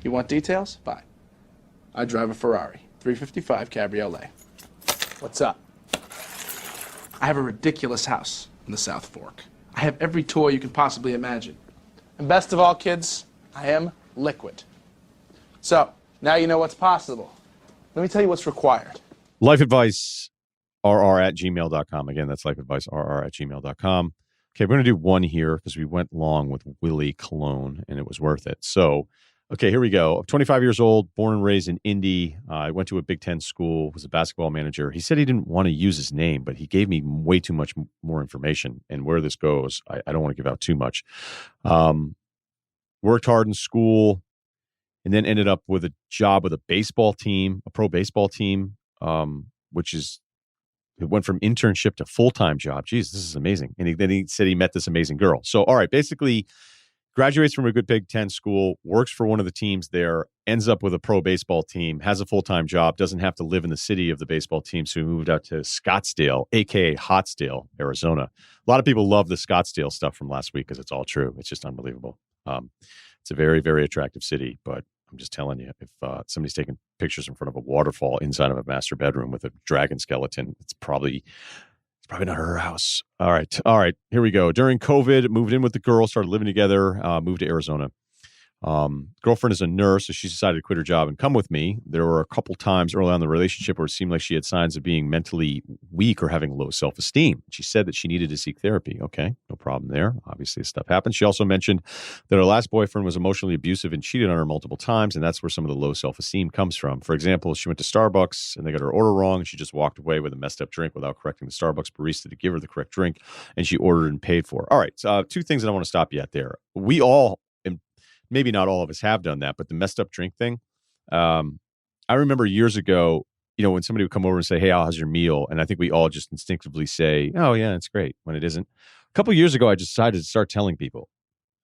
You want details? Fine. I drive a Ferrari, 355 Cabriolet. What's up? I have a ridiculous house in the South Fork. I have every toy you can possibly imagine. And best of all, kids, I am liquid. So, now you know what's possible. Let me tell you what's required. lifeadvicerr@gmail.com. Again, that's lifeadvicerr@gmail.com. Okay, we're going to do one here because we went long with Willie Cologne and it was worth it. So, okay, here we go. I'm 25 years old, born and raised in Indy. I went to a Big Ten school, was a basketball manager. He said he didn't want to use his name, but he gave me way too much more information. And where this goes, I don't want to give out too much. Worked hard in school and then ended up with a job with a baseball team, a pro baseball team, which is, it went from internship to full-time job. Jeez, this is amazing. And then he said he met this amazing girl. So, all right, basically graduates from a good Big Ten school, works for one of the teams there, ends up with a pro baseball team, has a full-time job, doesn't have to live in the city of the baseball team. So he moved out to Scottsdale, a.k.a. Hotsdale, Arizona. A lot of people love the Scottsdale stuff from last week because it's all true. It's just unbelievable. It's a very, very attractive city, but I'm just telling you, if somebody's taking pictures in front of a waterfall inside of a master bedroom with a dragon skeleton, it's probably not her house. All right. Here we go. During COVID, moved in with the girl, started living together, moved to Arizona. Girlfriend is a nurse, so she decided to quit her job and come with me. There were a couple times early on in the relationship where it seemed like she had signs of being mentally weak or having low self-esteem. She said that she needed to seek therapy. Okay, no problem there. Obviously, this stuff happens. She also mentioned that her last boyfriend was emotionally abusive and cheated on her multiple times, and that's where some of the low self-esteem comes from. For example, she went to Starbucks and they got her order wrong, and she just walked away with a messed up drink without correcting the Starbucks barista to give her the correct drink, and she ordered and paid for it. All right, so two things that I want to stop you at there. We all, maybe not all of us have done that, but the messed up drink thing. I remember years ago, when somebody would come over and say, "Hey, how's your meal?" And I think we all just instinctively say, "Oh yeah, it's great," when it isn't. A couple of years ago, I decided to start telling people,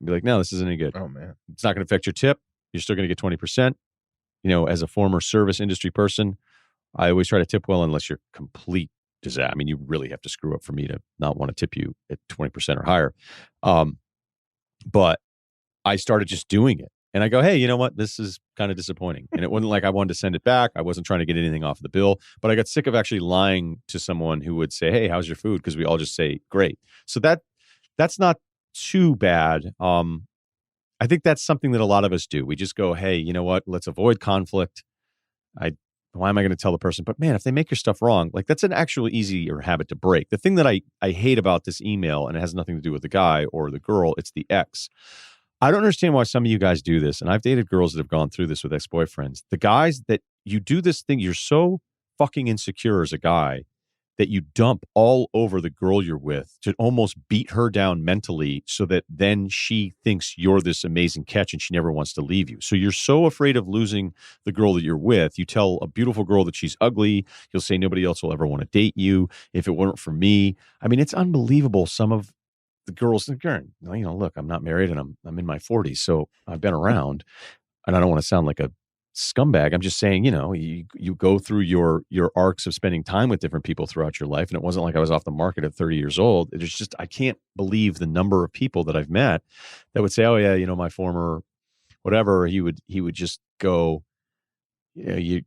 be like, "No, this isn't any good. Oh man, it's not going to affect your tip. You're still going to get 20%." As a former service industry person, I always try to tip well unless you're complete disaster. I mean, you really have to screw up for me to not want to tip you at 20% or higher. But I started just doing it. And I go, hey, you know what? This is kind of disappointing. And it wasn't like I wanted to send it back. I wasn't trying to get anything off the bill. But I got sick of actually lying to someone who would say, hey, how's your food? Because we all just say, great. So that's not too bad. I think that's something that a lot of us do. We just go, hey, you know what? Let's avoid conflict. Why am I going to tell the person? But man, if they make your stuff wrong, like that's an actual easier habit to break. The thing that I hate about this email, and it has nothing to do with the guy or the girl, it's the ex. I don't understand why some of you guys do this. And I've dated girls that have gone through this with ex-boyfriends. The guys that you do this thing, you're so fucking insecure as a guy that you dump all over the girl you're with to almost beat her down mentally so that then she thinks you're this amazing catch and she never wants to leave you. So you're so afraid of losing the girl that you're with. You tell a beautiful girl that she's ugly. You'll say nobody else will ever want to date you if it weren't for me. I mean, it's unbelievable. Some of the girls, look, I'm not married and I'm in my 40s, so I've been around, and I don't want to sound like a scumbag. I'm just saying, you go through your arcs of spending time with different people throughout your life, and it wasn't like I was off the market at 30 years old. It's just I can't believe the number of people that I've met that would say, oh yeah, my former whatever, he would just go, you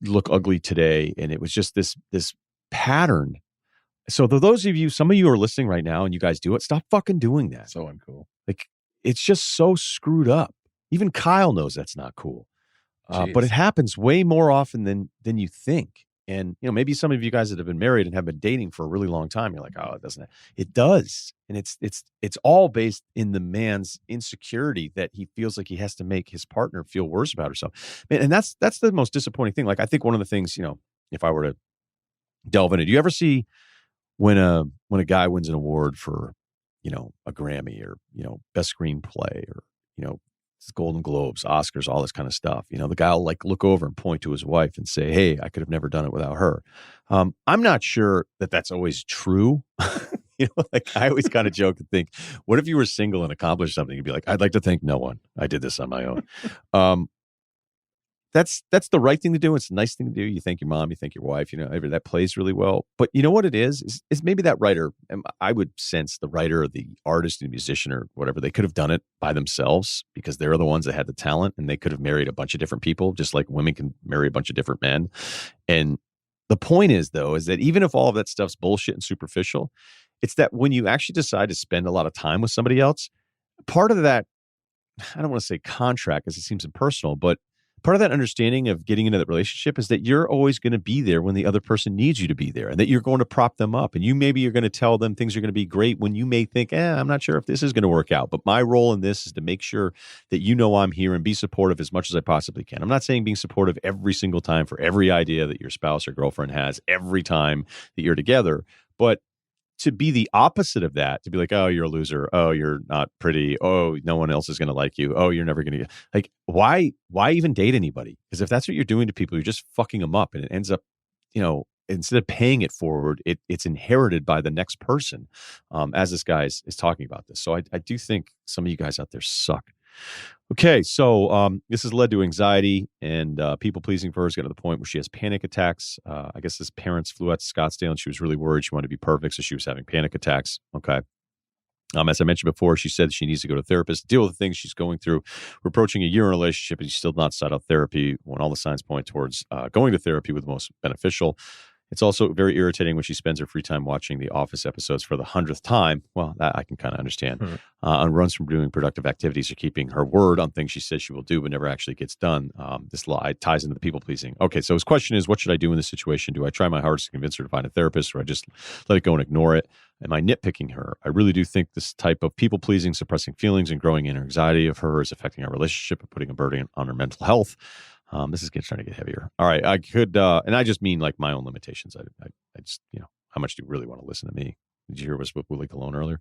look ugly today, and it was just this pattern. So those of you, some of you are listening right now and you guys do it, stop fucking doing that. so uncool. Like, it's just so screwed up. Even Kyle knows that's not cool. But it happens way more often than you think. And, maybe some of you guys that have been married and have been dating for a really long time, you're like, oh, it doesn't. It does. And it's all based in the man's insecurity that he feels like he has to make his partner feel worse about herself. And that's the most disappointing thing. Like, I think one of the things, if I were to delve into, do you ever see when a guy wins an award for, a Grammy or, best screenplay or, Golden Globes, Oscars, all this kind of stuff, the guy will like look over and point to his wife and say, hey, I could have never done it without her. I'm not sure that that's always true. Like I always kind of joke and think, what if you were single and accomplished something? You'd be like, I'd like to thank no one. I did this on my own. that's the right thing to do. It's a nice thing to do. You thank your mom, you thank your wife, that plays really well. But you know what it is maybe that writer, I would sense the writer or the artist and musician or whatever, they could have done it by themselves because they're the ones that had the talent, and they could have married a bunch of different people, just like women can marry a bunch of different men. And the point is, though, is that even if all of that stuff's bullshit and superficial, it's that when you actually decide to spend a lot of time with somebody else, part of that, I don't want to say contract because it seems impersonal, but part of that understanding of getting into that relationship is that you're always going to be there when the other person needs you to be there, and that you're going to prop them up, and you're going to tell them things are going to be great when you may think, I'm not sure if this is going to work out. But my role in this is to make sure that I'm here and be supportive as much as I possibly can. I'm not saying being supportive every single time for every idea that your spouse or girlfriend has every time that you're together, but to be the opposite of that, to be like, oh, you're a loser. Oh, you're not pretty. Oh, no one else is going to like you. Oh, you're never going to get like, why even date anybody? Because if that's what you're doing to people, you're just fucking them up. And it ends up, instead of paying it forward, it's inherited by the next person, as this guy is talking about this. So I do think some of you guys out there suck. Okay, so this has led to anxiety and people pleasing for her. Has gotten to the point where she has panic attacks. I guess his parents flew out to Scottsdale and she was really worried. She wanted to be perfect, so she was having panic attacks. Okay. As I mentioned before, she said she needs to go to a therapist to deal with the things she's going through. We're approaching a year in a relationship and she's still not sought out therapy when all the signs point towards going to therapy with the most beneficial. It's also very irritating when she spends her free time watching The Office episodes for the 100th time. Well, that I can kind of understand. And runs from doing productive activities or keeping her word on things she says she will do but never actually gets done. This lie ties into the people pleasing. Okay, so his question is, what should I do in this situation? Do I try my hardest to convince her to find a therapist, or I just let it go and ignore it? Am I nitpicking her? I really do think this type of people pleasing, suppressing feelings, and growing inner anxiety of her is affecting our relationship and putting a burden on her mental health. This is starting to get heavier. All right, I could, and I just mean like my own limitations. I just, how much do you really want to listen to me? Did you hear us with Willie Colon earlier?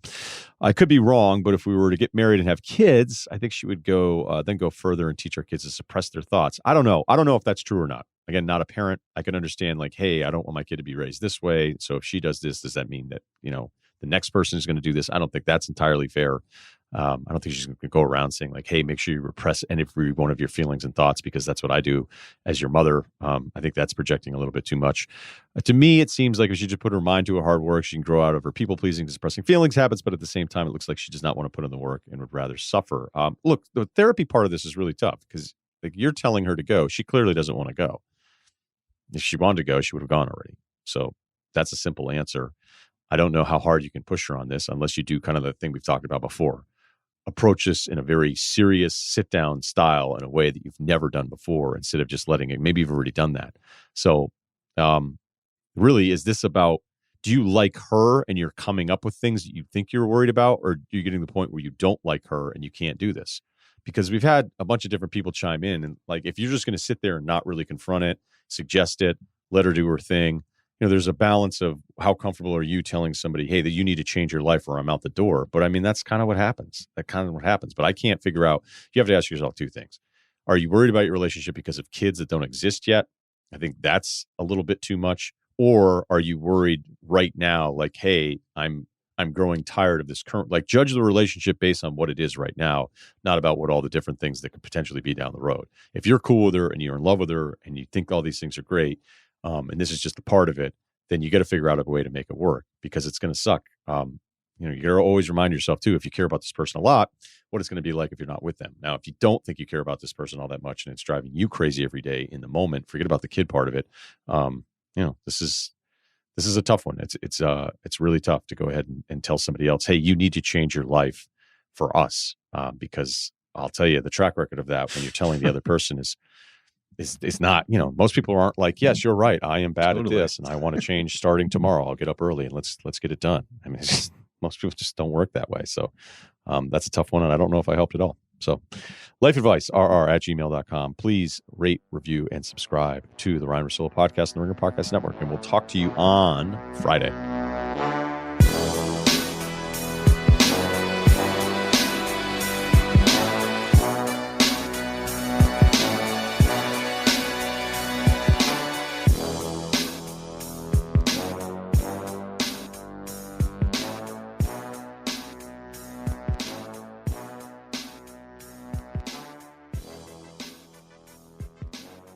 I could be wrong, but if we were to get married and have kids, I think she would go further and teach our kids to suppress their thoughts. I don't know. I don't know if that's true or not. Again, not a parent. I can understand like, hey, I don't want my kid to be raised this way. So if she does this, does that mean that, the next person is going to do this? I don't think that's entirely fair. I don't think she's going to go around saying like, hey, make sure you repress every one of your feelings and thoughts because that's what I do as your mother. I think that's projecting a little bit too much. To me, it seems like if she just put her mind to her hard work, she can grow out of her people-pleasing, suppressing feelings habits, but at the same time, it looks like she does not want to put in the work and would rather suffer. Look, the therapy part of this is really tough because like you're telling her to go. She clearly doesn't want to go. If she wanted to go, she would have gone already. So that's a simple answer. I don't know how hard you can push her on this unless you do kind of the thing we've talked about before. Approach this in a very serious sit-down style in a way that you've never done before instead of just letting it. Maybe you've already done that. So really, is this about, do you like her and you're coming up with things that you think you're worried about, or are you getting to the point where you don't like her and you can't do this? Because we've had a bunch of different people chime in, and like if you're just going to sit there and not really confront it, suggest it, let her do her thing, there's a balance of how comfortable are you telling somebody, hey, that you need to change your life or I'm out the door. But I mean, that's kind of what happens. But I can't figure out, you have to ask yourself two things. Are you worried about your relationship because of kids that don't exist yet? I think that's a little bit too much. Or are you worried right now, like, hey, I'm growing tired of this current, like judge the relationship based on what it is right now, not about what all the different things that could potentially be down the road. If you're cool with her and you're in love with her and you think all these things are great, and this is just a part of it, then you got to figure out a way to make it work because it's going to suck. You got to always remind yourself too, if you care about this person a lot, what it's going to be like if you're not with them. Now, if you don't think you care about this person all that much and it's driving you crazy every day in the moment, forget about the kid part of it. This is a tough one. It's really tough to go ahead and tell somebody else, hey, you need to change your life for us, because I'll tell you the track record of that when you're telling the other person is not, most people aren't like, yes, you're right, I am bad at this and I want to change starting tomorrow. I'll get up early and let's get it done. I mean, most people just don't work that way. So that's a tough one. And I don't know if I helped at all. So life advice, rr@gmail.com. Please rate, review, and subscribe to the Ryen Russillo podcast and the Ringer Podcast Network. And we'll talk to you on Friday.